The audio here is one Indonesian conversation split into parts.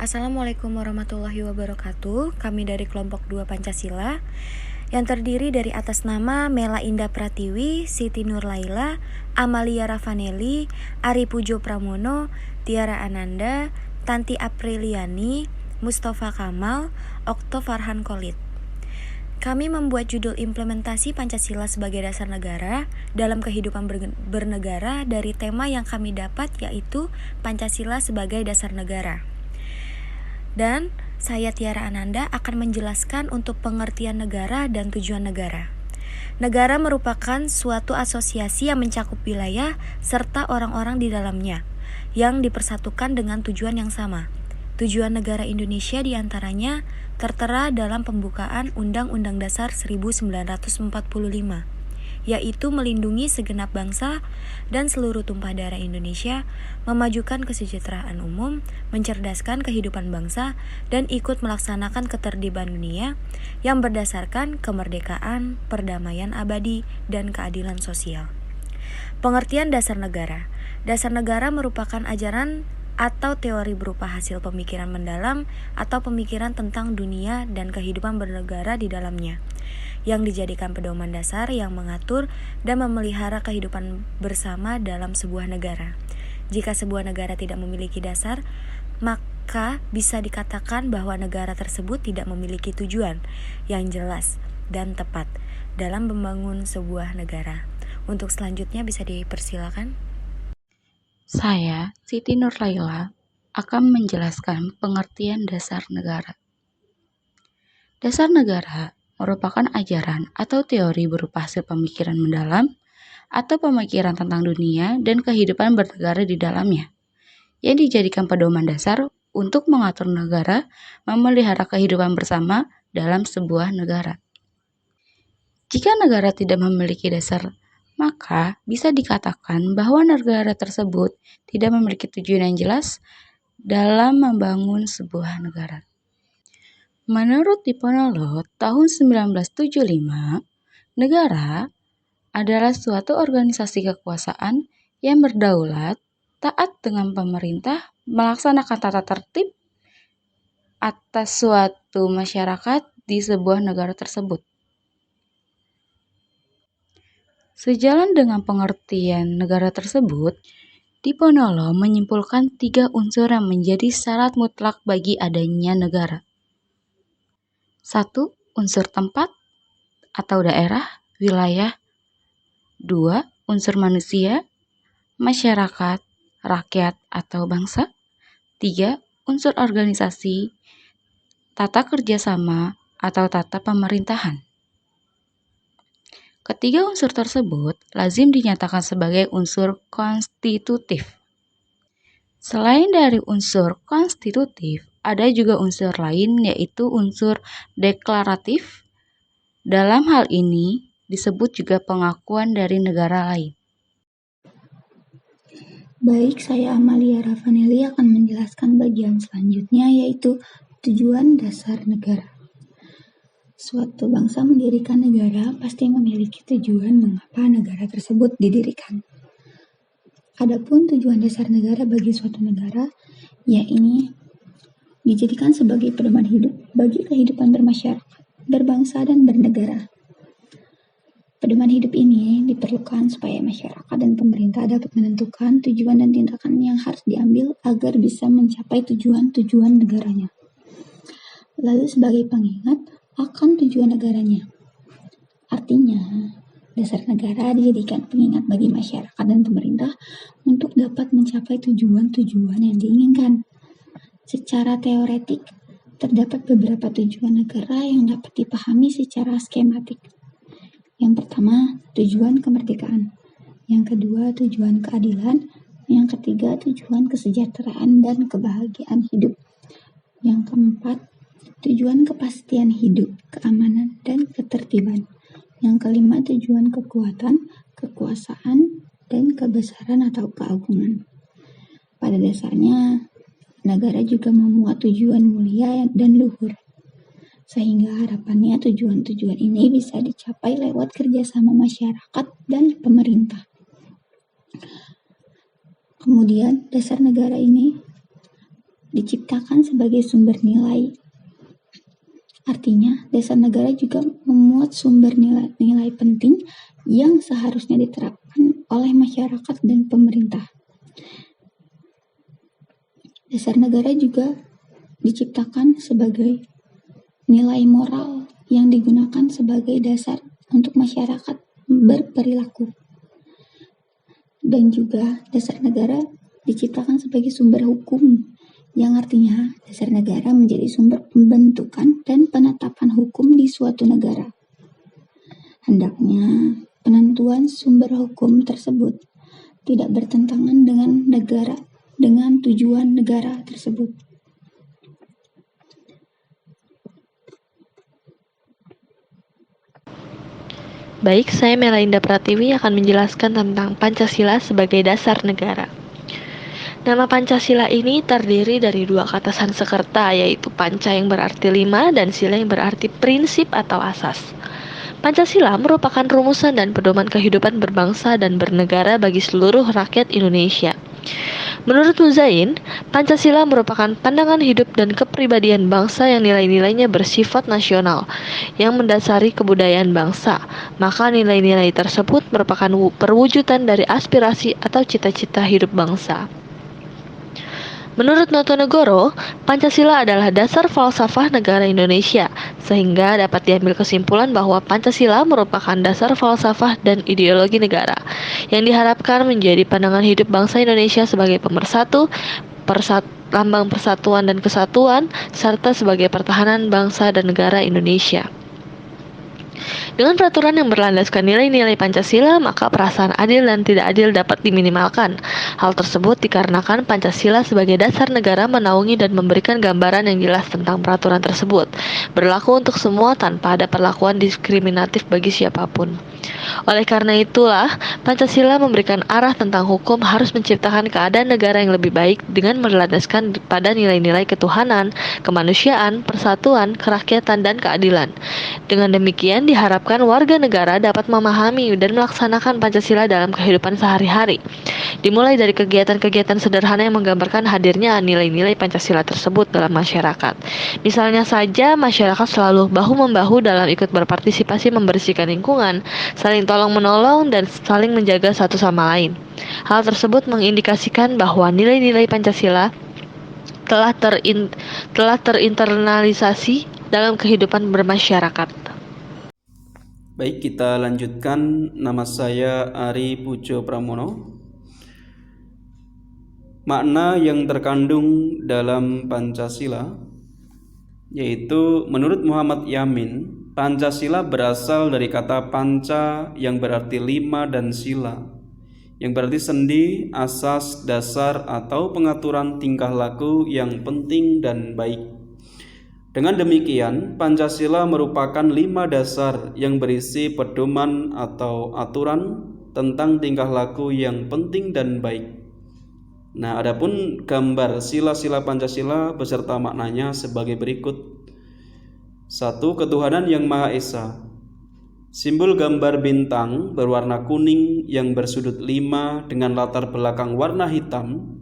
Assalamualaikum warahmatullahi wabarakatuh. Kami dari kelompok 2 Pancasila yang terdiri dari atas nama Mela Indah Pratiwi, Siti Nurlaila, Amalia Ravanelli, Ari Pujo Pramono, Tiara Ananda, Tanti Apriliani, Mustafa Kamal, Okto Farhan Khalid. Kami membuat judul implementasi Pancasila sebagai dasar negara dalam kehidupan bernegara dari tema yang kami dapat, yaitu Pancasila sebagai dasar negara. Dan saya Tiara Ananda akan menjelaskan untuk pengertian negara dan tujuan negara. Negara merupakan suatu asosiasi yang mencakup wilayah serta orang-orang di dalamnya yang dipersatukan dengan tujuan yang sama. Tujuan negara Indonesia diantaranya tertera dalam pembukaan Undang-Undang Dasar 1945, yaitu melindungi segenap bangsa dan seluruh tumpah darah Indonesia, memajukan kesejahteraan umum, mencerdaskan kehidupan bangsa, dan ikut melaksanakan ketertiban dunia yang berdasarkan kemerdekaan, perdamaian abadi, dan keadilan sosial. Pengertian dasar negara. Dasar negara merupakan ajaran atau teori berupa hasil pemikiran mendalam atau pemikiran tentang dunia dan kehidupan bernegara di dalamnya, yang dijadikan pedoman dasar yang mengatur dan memelihara kehidupan bersama dalam sebuah negara. Jika sebuah negara tidak memiliki dasar, maka bisa dikatakan bahwa negara tersebut tidak memiliki tujuan yang jelas dan tepat dalam membangun sebuah negara. Untuk selanjutnya bisa dipersilakan. Saya, Siti Nurlaila, akan menjelaskan pengertian dasar negara. Dasar negara merupakan ajaran atau teori berupa hasil pemikiran mendalam atau pemikiran tentang dunia dan kehidupan bernegara di dalamnya, yang dijadikan pedoman dasar untuk mengatur negara, memelihara kehidupan bersama dalam sebuah negara. Jika negara tidak memiliki dasar, maka bisa dikatakan bahwa negara tersebut tidak memiliki tujuan yang jelas dalam membangun sebuah negara. Menurut Diponolo tahun 1975, negara adalah suatu organisasi kekuasaan yang berdaulat, taat dengan pemerintah, melaksanakan tata tertib atas suatu masyarakat di sebuah negara tersebut. Sejalan dengan pengertian negara tersebut, Diponolo menyimpulkan 3 unsur yang menjadi syarat mutlak bagi adanya negara. 1. Unsur tempat atau daerah, wilayah. 2. Unsur manusia, masyarakat, rakyat atau bangsa. 3. Unsur organisasi, tata kerjasama atau tata pemerintahan. Ketiga unsur tersebut lazim dinyatakan sebagai unsur konstitutif. Selain dari unsur konstitutif, ada juga unsur lain, yaitu unsur deklaratif. Dalam hal ini disebut juga pengakuan dari negara lain. Baik, saya Amalia Ravanelli akan menjelaskan bagian selanjutnya, yaitu tujuan dasar negara. Suatu bangsa mendirikan negara pasti memiliki tujuan mengapa negara tersebut didirikan. Adapun tujuan dasar negara bagi suatu negara, yakni dijadikan sebagai pedoman hidup bagi kehidupan bermasyarakat, berbangsa, dan bernegara. Pedoman hidup ini diperlukan supaya masyarakat dan pemerintah dapat menentukan tujuan dan tindakan yang harus diambil agar bisa mencapai tujuan-tujuan negaranya. Lalu sebagai pengingat akan tujuan negaranya. Artinya, dasar negara dijadikan pengingat bagi masyarakat dan pemerintah untuk dapat mencapai tujuan-tujuan yang diinginkan. Secara teoretik, terdapat beberapa tujuan negara yang dapat dipahami secara skematik. Yang pertama, tujuan kemerdekaan. Yang kedua, tujuan keadilan. Yang ketiga, tujuan kesejahteraan dan kebahagiaan hidup. Yang keempat, tujuan kepastian hidup, keamanan, dan ketertiban. Yang kelima, tujuan kekuatan, kekuasaan, dan kebesaran atau keagungan. Pada dasarnya, negara juga memuat tujuan mulia dan luhur, sehingga harapannya tujuan-tujuan ini bisa dicapai lewat kerjasama masyarakat dan pemerintah. Kemudian, dasar negara ini diciptakan sebagai sumber nilai. Artinya, dasar negara juga memuat sumber nilai-nilai penting yang seharusnya diterapkan oleh masyarakat dan pemerintah. Dasar negara juga diciptakan sebagai nilai moral yang digunakan sebagai dasar untuk masyarakat berperilaku. Dan juga dasar negara diciptakan sebagai sumber hukum, yang artinya dasar negara menjadi sumber pembentukan dan penetapan hukum di suatu negara. Hendaknya penentuan sumber hukum tersebut tidak bertentangan dengan tujuan negara tersebut. Baik, saya Melainda Pratiwi akan menjelaskan tentang Pancasila sebagai dasar negara. Nama Pancasila ini terdiri dari dua kata Sanskerta, yaitu panca yang berarti 5 dan sila yang berarti prinsip atau asas. Pancasila merupakan rumusan dan pedoman kehidupan berbangsa dan bernegara bagi seluruh rakyat Indonesia. Menurut Muzain, Pancasila merupakan pandangan hidup dan kepribadian bangsa yang nilai-nilainya bersifat nasional, yang mendasari kebudayaan bangsa. Maka nilai-nilai tersebut merupakan perwujudan dari aspirasi atau cita-cita hidup bangsa. Menurut Notonegoro, Pancasila adalah dasar falsafah negara Indonesia, sehingga dapat diambil kesimpulan bahwa Pancasila merupakan dasar falsafah dan ideologi negara, yang diharapkan menjadi pandangan hidup bangsa Indonesia sebagai pemersatu, lambang persatuan dan kesatuan, serta sebagai pertahanan bangsa dan negara Indonesia. Dengan peraturan yang berlandaskan nilai-nilai Pancasila, maka perasaan adil dan tidak adil dapat diminimalkan. Hal tersebut dikarenakan Pancasila sebagai dasar negara menaungi dan memberikan gambaran yang jelas tentang peraturan tersebut, berlaku untuk semua tanpa ada perlakuan diskriminatif bagi siapapun. Oleh karena itulah, Pancasila memberikan arah tentang hukum harus menciptakan keadaan negara yang lebih baik dengan berlandaskan pada nilai-nilai ketuhanan, kemanusiaan, persatuan, kerakyatan, dan keadilan. Dengan demikian, diharapkan warga negara dapat memahami dan melaksanakan Pancasila dalam kehidupan sehari-hari. Dimulai dari kegiatan-kegiatan sederhana yang menggambarkan hadirnya nilai-nilai Pancasila tersebut dalam masyarakat. Misalnya saja, masyarakat selalu bahu-membahu dalam ikut berpartisipasi membersihkan lingkungan, saling tolong-menolong, dan saling menjaga satu sama lain. Hal tersebut mengindikasikan bahwa nilai-nilai Pancasila telah terinternalisasi dalam kehidupan bermasyarakat. Baik, kita lanjutkan. Nama saya Ari Pujo Pramono. Makna yang terkandung dalam Pancasila yaitu menurut Muhammad Yamin, Pancasila berasal dari kata panca yang berarti 5 dan sila yang berarti sendi, asas, dasar atau pengaturan tingkah laku yang penting dan baik. Dengan demikian, Pancasila merupakan 5 dasar yang berisi pedoman atau aturan tentang tingkah laku yang penting dan baik. Nah, adapun gambar sila-sila Pancasila beserta maknanya sebagai berikut. 1. Ketuhanan yang Maha Esa. Simbol gambar bintang berwarna kuning yang bersudut 5 dengan latar belakang warna hitam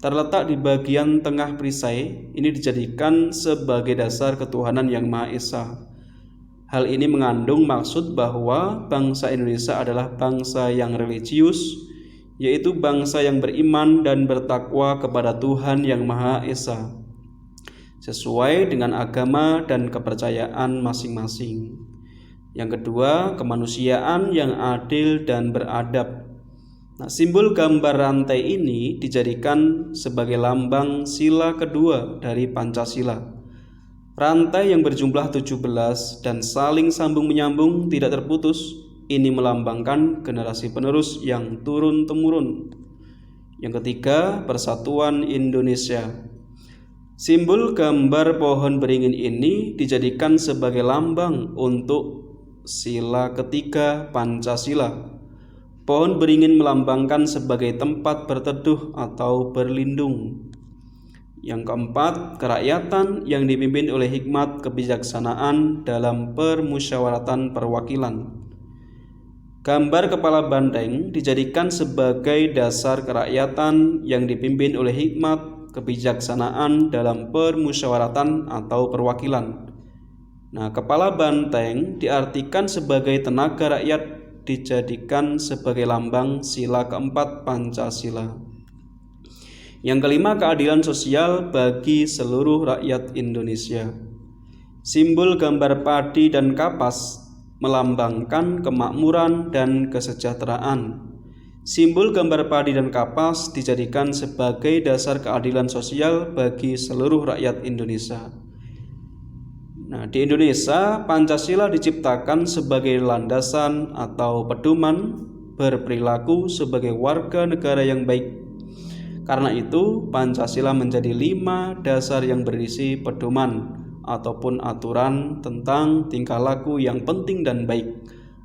terletak di bagian tengah perisai. Ini dijadikan sebagai dasar ketuhanan yang Maha Esa. Hal ini mengandung maksud bahwa bangsa Indonesia adalah bangsa yang religius, yaitu bangsa yang beriman dan bertakwa kepada Tuhan yang Maha Esa, sesuai dengan agama dan kepercayaan masing-masing. Yang kedua, kemanusiaan yang adil dan beradab. Nah, simbol gambar rantai ini dijadikan sebagai lambang sila kedua dari Pancasila. Rantai yang berjumlah 17 dan saling sambung menyambung tidak terputus, ini melambangkan generasi penerus yang turun-temurun. Yang ketiga, persatuan Indonesia. Simbol gambar pohon beringin ini dijadikan sebagai lambang untuk sila ketiga Pancasila. Pohon beringin melambangkan sebagai tempat berteduh atau berlindung. Yang keempat, kerakyatan yang dipimpin oleh hikmat kebijaksanaan dalam permusyawaratan perwakilan. Gambar kepala banteng dijadikan sebagai dasar kerakyatan yang dipimpin oleh hikmat kebijaksanaan dalam permusyawaratan atau perwakilan. Nah, kepala banteng diartikan sebagai tenaga rakyat, dijadikan sebagai lambang sila keempat Pancasila. Yang kelima, keadilan sosial bagi seluruh rakyat Indonesia. Simbol gambar padi dan kapas melambangkan kemakmuran dan kesejahteraan. Simbol gambar padi dan kapas dijadikan sebagai dasar keadilan sosial bagi seluruh rakyat Indonesia. Nah, di Indonesia, Pancasila diciptakan sebagai landasan atau pedoman berperilaku sebagai warga negara yang baik. Karena itu, Pancasila menjadi 5 dasar yang berisi pedoman ataupun aturan tentang tingkah laku yang penting dan baik.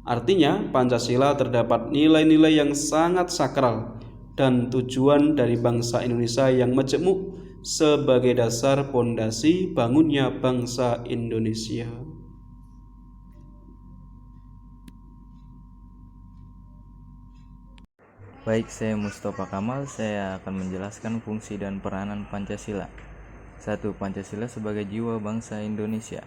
Artinya, Pancasila terdapat nilai-nilai yang sangat sakral dan tujuan dari bangsa Indonesia yang majemuk sebagai dasar pondasi bangunnya bangsa Indonesia. Baik, saya Mustafa Kamal. Saya akan menjelaskan fungsi dan peranan Pancasila. 1. Pancasila sebagai jiwa bangsa Indonesia.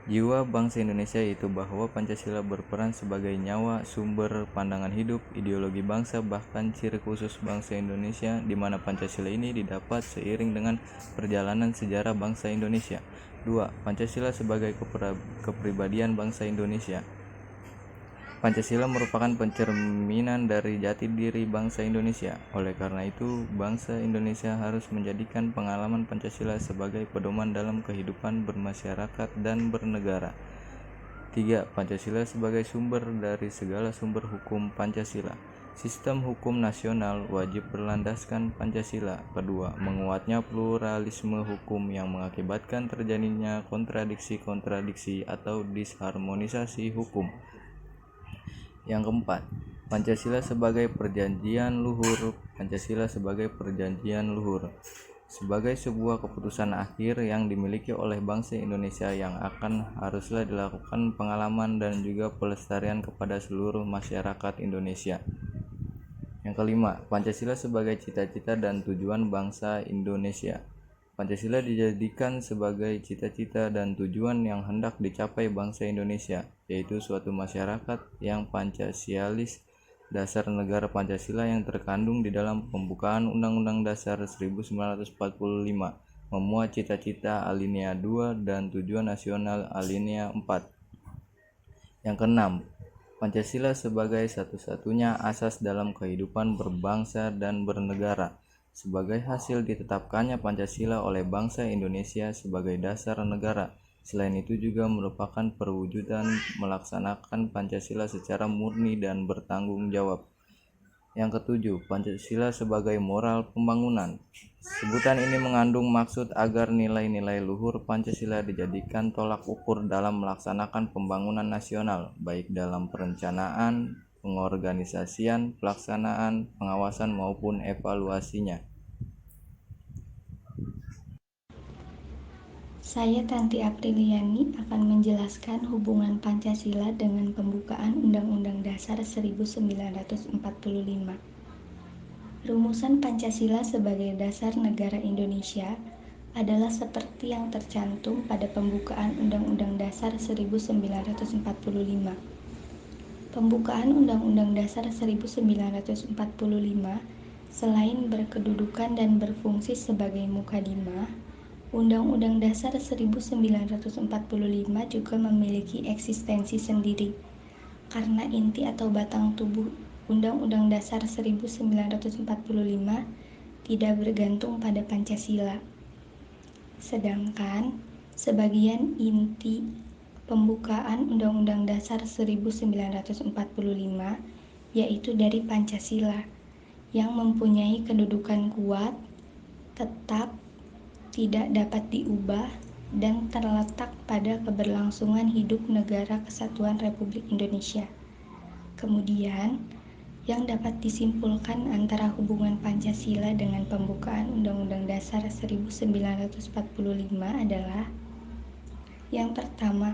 Jiwa bangsa Indonesia yaitu bahwa Pancasila berperan sebagai nyawa, sumber pandangan hidup, ideologi bangsa, bahkan ciri khusus bangsa Indonesia, di mana Pancasila ini didapat seiring dengan perjalanan sejarah bangsa Indonesia. 2. Pancasila sebagai kepribadian bangsa Indonesia. Pancasila merupakan pencerminan dari jati diri bangsa Indonesia. Oleh karena itu, bangsa Indonesia harus menjadikan pengalaman Pancasila sebagai pedoman dalam kehidupan bermasyarakat dan bernegara. 3. Pancasila sebagai sumber dari segala sumber hukum Pancasila. Sistem hukum nasional wajib berlandaskan Pancasila. Kedua, menguatnya pluralisme hukum yang mengakibatkan terjadinya kontradiksi-kontradiksi atau disharmonisasi hukum. Yang keempat, Pancasila sebagai perjanjian luhur. Pancasila sebagai perjanjian luhur sebagai sebuah keputusan akhir yang dimiliki oleh bangsa Indonesia yang haruslah dilakukan pengalaman dan juga pelestarian kepada seluruh masyarakat Indonesia. Yang kelima, Pancasila sebagai cita-cita dan tujuan bangsa Indonesia. Pancasila dijadikan sebagai cita-cita dan tujuan yang hendak dicapai bangsa Indonesia, yaitu suatu masyarakat yang Pancasialis. Dasar negara Pancasila yang terkandung di dalam pembukaan Undang-Undang Dasar 1945 memuat cita-cita alinea 2 dan tujuan nasional alinea 4. Yang keenam, Pancasila sebagai satu-satunya asas dalam kehidupan berbangsa dan bernegara. Sebagai hasil ditetapkannya Pancasila oleh bangsa Indonesia sebagai dasar negara. Selain itu juga merupakan perwujudan melaksanakan Pancasila secara murni dan bertanggung jawab. Yang ketujuh, Pancasila sebagai moral pembangunan. Sebutan ini mengandung maksud agar nilai-nilai luhur Pancasila dijadikan tolak ukur dalam melaksanakan pembangunan nasional, baik dalam perencanaan, pengorganisasian, pelaksanaan, pengawasan maupun evaluasinya. Saya Tanti Apriliani akan menjelaskan hubungan Pancasila dengan pembukaan Undang-Undang Dasar 1945. Rumusan Pancasila sebagai dasar negara Indonesia adalah seperti yang tercantum pada pembukaan Undang-Undang Dasar 1945. Pembukaan Undang-Undang Dasar 1945 selain berkedudukan dan berfungsi sebagai mukadimah, Undang-Undang Dasar 1945 juga memiliki eksistensi sendiri, karena inti atau batang tubuh Undang-Undang Dasar 1945 tidak bergantung pada Pancasila. Sedangkan sebagian inti pembukaan Undang-Undang Dasar 1945 yaitu dari Pancasila yang mempunyai kedudukan kuat, tetap, tidak dapat diubah, dan terletak pada keberlangsungan hidup Negara Kesatuan Republik Indonesia. Kemudian, yang dapat disimpulkan antara hubungan Pancasila dengan pembukaan Undang-Undang Dasar 1945 adalah: yang pertama,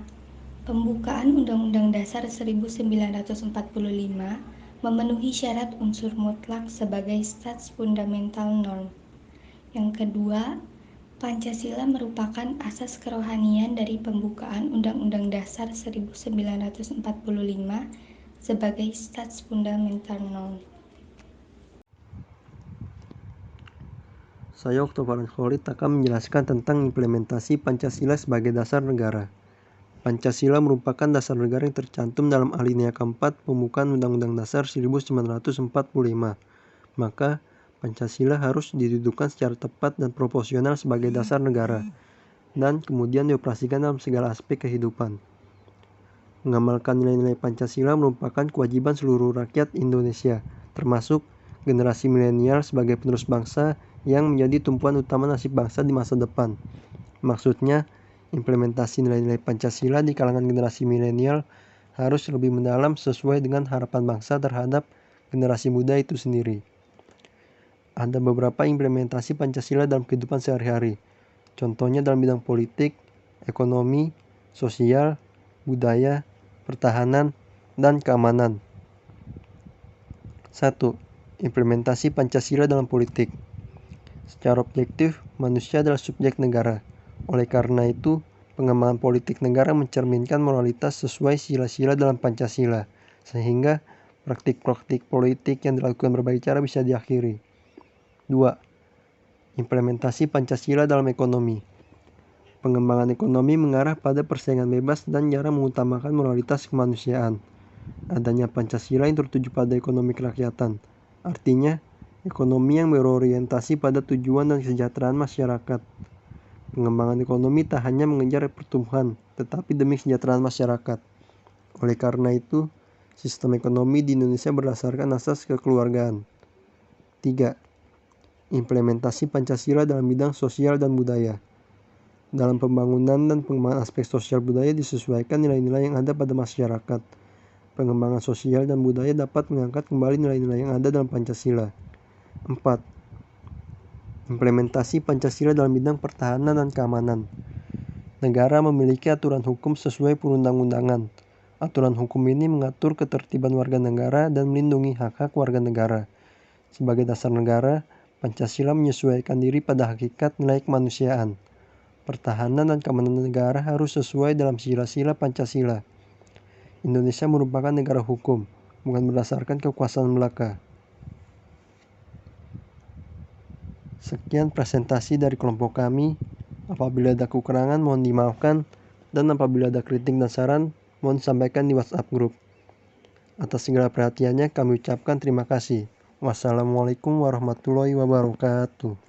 pembukaan Undang-Undang Dasar 1945 memenuhi syarat unsur mutlak sebagai stats fundamental norm. Yang kedua, Pancasila merupakan asas kerohanian dari pembukaan Undang-Undang Dasar 1945 sebagai Stats Fundamental. Saya Oktober Khalid akan menjelaskan tentang implementasi Pancasila sebagai dasar negara. Pancasila merupakan dasar negara yang tercantum dalam alinea keempat pembukaan Undang-Undang Dasar 1945. Maka, Pancasila harus didudukkan secara tepat dan proporsional sebagai dasar negara, dan kemudian dioperasikan dalam segala aspek kehidupan. Mengamalkan nilai-nilai Pancasila merupakan kewajiban seluruh rakyat Indonesia, termasuk generasi milenial sebagai penerus bangsa yang menjadi tumpuan utama nasib bangsa di masa depan. Maksudnya, implementasi nilai-nilai Pancasila di kalangan generasi milenial harus lebih mendalam sesuai dengan harapan bangsa terhadap generasi muda itu sendiri. Ada beberapa implementasi Pancasila dalam kehidupan sehari-hari. Contohnya dalam bidang politik, ekonomi, sosial, budaya, pertahanan, dan keamanan. 1. Implementasi Pancasila dalam politik. Secara objektif, manusia adalah subjek negara. Oleh karena itu, pengembangan politik negara mencerminkan moralitas sesuai sila-sila dalam Pancasila, sehingga praktik-praktik politik yang dilakukan berbagai cara bisa diakhiri. 2. Implementasi Pancasila dalam ekonomi. Pengembangan ekonomi mengarah pada persaingan bebas dan jarang mengutamakan moralitas kemanusiaan. Adanya Pancasila yang tertuju pada ekonomi kerakyatan. Artinya, ekonomi yang berorientasi pada tujuan dan kesejahteraan masyarakat. Pengembangan ekonomi tak hanya mengejar pertumbuhan, tetapi demi kesejahteraan masyarakat. Oleh karena itu, sistem ekonomi di Indonesia berdasarkan asas kekeluargaan. 3. Implementasi Pancasila dalam bidang sosial dan budaya. Dalam pembangunan dan pengembangan aspek sosial budaya disesuaikan nilai-nilai yang ada pada masyarakat. Pengembangan sosial dan budaya dapat mengangkat kembali nilai-nilai yang ada dalam Pancasila. 4. Implementasi Pancasila dalam bidang pertahanan dan keamanan. Negara memiliki aturan hukum sesuai perundang-undangan. Aturan hukum ini mengatur ketertiban warga negara dan melindungi hak-hak warga negara. Sebagai dasar negara, Pancasila menyesuaikan diri pada hakikat nilai kemanusiaan. Pertahanan dan keamanan negara harus sesuai dalam sila-sila Pancasila. Indonesia merupakan negara hukum, bukan berdasarkan kekuasaan belaka. Sekian presentasi dari kelompok kami. Apabila ada kekurangan mohon dimaafkan, dan apabila ada kritik dan saran mohon disampaikan di WhatsApp grup. Atas segala perhatiannya kami ucapkan terima kasih. Wassalamualaikum warahmatullahi wabarakatuh.